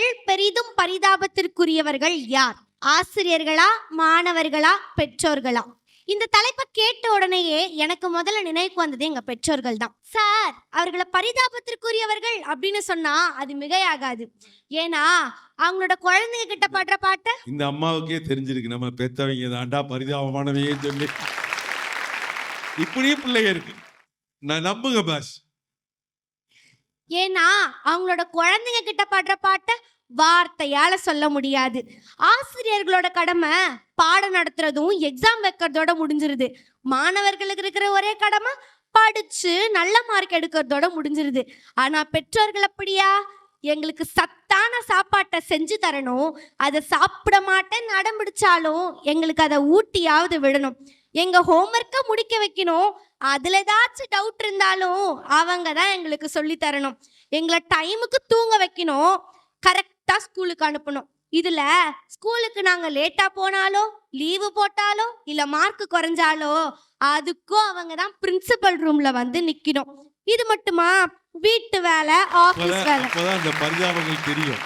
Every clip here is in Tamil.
ஆசிரியர்கள் பெரிதும் பரிதாபத்திற்குரியவர்கள் யார்? ஆசிரியர்களா, மாணவர்களா, பெற்றோர்களா? இந்த தலைப்பை கேட்ட உடனேயே எனக்கு முதல்ல நினைவுக்கு வந்தது எங்க பெற்றோர்கள் தான். சார், அவர்களை பரிதாபத்திற்குரியவர்கள் அப்படின்னு சொன்னா அது மிகையாகாது. ஏன்னா அவங்களோட குழந்தைங்க கிட்ட பாடுற பாட்டை இந்த அம்மாவுக்கே தெரிஞ்சிருக்கு, நம்ம பெத்தவங்க தாண்டா பரிதாபமானவையே சொல்லி. இப்படியே பிள்ளைங்க இருக்கு, நான் நம்புங்க பாஸ். ஏன்னா அவங்களோட குழந்தைங்க கிட்ட பாடுற பாட்டை வார்த்தையால சொல்ல முடியாது. ஆசிரியர்களோட கடமை பாடம் நடத்துறதும் எக்ஸாம் வைக்கிறதோட முடிஞ்சிருது. மாணவர்களுக்கு இருக்கிற ஒரே கடமை படிச்சு நல்ல மார்க் எடுக்கிறதோட முடிஞ்சிருது. ஆனா பெற்றோர்கள் அப்படியா? எங்களுக்கு சத்தான சாப்பாட்டை செஞ்சு தரணும், அதை சாப்பிட மாட்டேன்னு அடம் பிடிச்சாலும் எங்களுக்கு அதை ஊட்டியாவது விடணும். எங்க ஹோம்ஒர்க்கை முடிக்க வைக்கணும், அதுல ஏதாச்சும் டவுட் இருந்தாலும் அவங்க தான் எங்களுக்கு சொல்லி தரணும். எங்களை டைமுக்கு தூங்க வைக்கணும், கரெக்டா ஸ்கூலுக்கு அனுப்பணும். இதுல ஸ்கூலுக்கு நாங்க லேட்டா போனாலோ, லீவு போட்டாலோ, இல்ல மார்க் குறைஞ்சாலோ அதுக்கும் அவங்க தான் பிரின்சிபல் ரூம்ல வந்து நிக்கணும். இது மட்டுமா? வீட்டு வேலை, ஆபீஸ் வேலை. அப்பதான் அந்த பரிதாபங்கள் தெரியும்.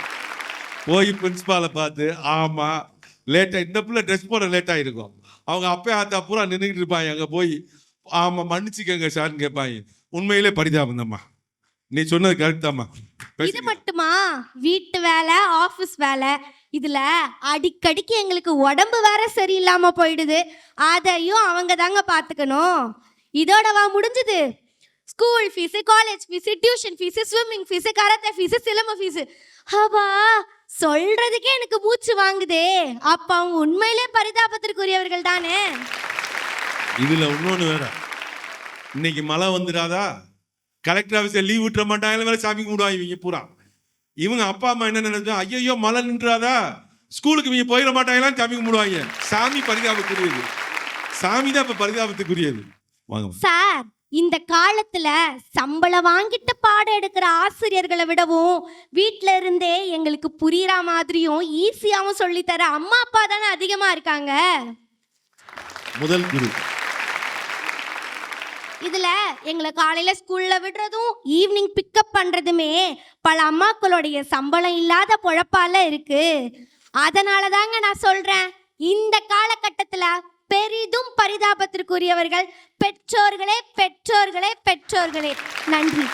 போய் பிரின்சிபாலை பார்த்து, ஆமா லேட்டா, இந்த பிள்ளை ட்ரெஸ் போட லேட்டா இருக்கும், அவங்க அப்பே ஆத்தா பூரா நின்றுட்டு இருப்பாங்க. அங்க போய் ஆமா மன்னிச்சுக்கங்க சார்ன்னு கேட்பாங்க. உண்மையிலே பரிதாபம் தாம்மா, நீ சொன்னது கரெக்ட் தாம்மா. இது மட்டுமா? வீட்டு வேலை, ஆபீஸ் வேலை, இதுல அடிக்கடிக்கு எங்களுக்கு உடம்பு வேற சரியில்லாம போயிடுது, அதையும் அவங்க தாங்க பாத்துக்கணும். இதோடவா முடிஞ்சது? School fees, college fees, tuition fees, swimming fees, karate fees, சிலம்ப ஃபீஸ். அப்பா சொல்றதுக்கே எனக்கு மூச்சு வாங்குதே. அப்ப அவங்க உண்மையிலே பரிதாபத்திற்குரியவர்கள் தானே. இதுல இன்னொன்னு வேற, இன்னைக்கு மழை வந்துடாதா, கலெக்டர் ஆஃபீஸில் லீவ் விட்டுற மாட்டாங்க, வேற சாமி கும்பிடுவாங்க இவங்க பூரா. இவங்க அப்பா அம்மா என்ன நினைச்சா, ஐயோ மழை நின்றாதா, ஸ்கூலுக்கு இவங்க போயிட மாட்டாங்களான்னு சாமி கும்பிடுவாங்க. சாமி பரிதாபத்துக்குரியது, சாமி தான் இப்ப பரிதாபத்துக்குரியது. வாங்க சார், இந்த காலத்துல சம்பளம் வாங்கிட்டு பாடம் எடுக்கிற ஆசிரியர்களை விடவும் வீட்டில இருந்தே எங்களுக்கு புரியுற மாதிரியும் ஈஸியாவும் சொல்லித்தர அம்மா அப்பா தானே அதிகமா இருக்காங்க. முதல் குரு. இதுல எங்களை காலையில ஸ்கூல்ல விடுறதும் ஈவினிங் பிக்கப் பண்றதுமே பல அம்மாக்களுடைய சம்பளம் இல்லாத பொழப்பால இருக்கு. அதனாலதாங்க நான் சொல்றேன், இந்த காலகட்டத்துல பெரிதும் பரிதாபத்திற்குரியவர்கள் பெற்றோர்களே, பெற்றோர்களே, பெற்றோர்களே. நன்றி.